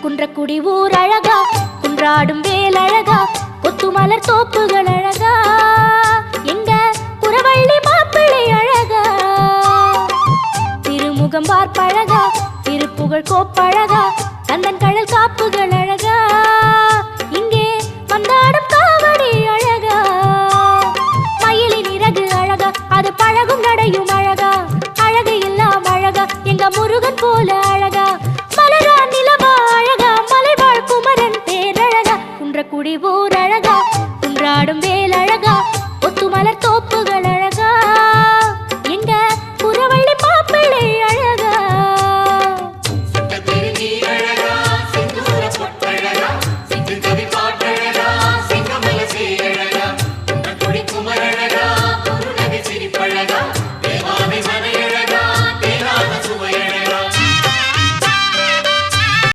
குன்றக்குடி ஊர் அழகா, குன்றாடும் வேல் அழகா, கொத்துமலர் தோப்புகள் அழகா, எங்க குறவள்ளி மாப்பிள்ளை அழகா, திருமுகம் பார்ப்பழகா, திருப்புகழ் கோப்பழகா,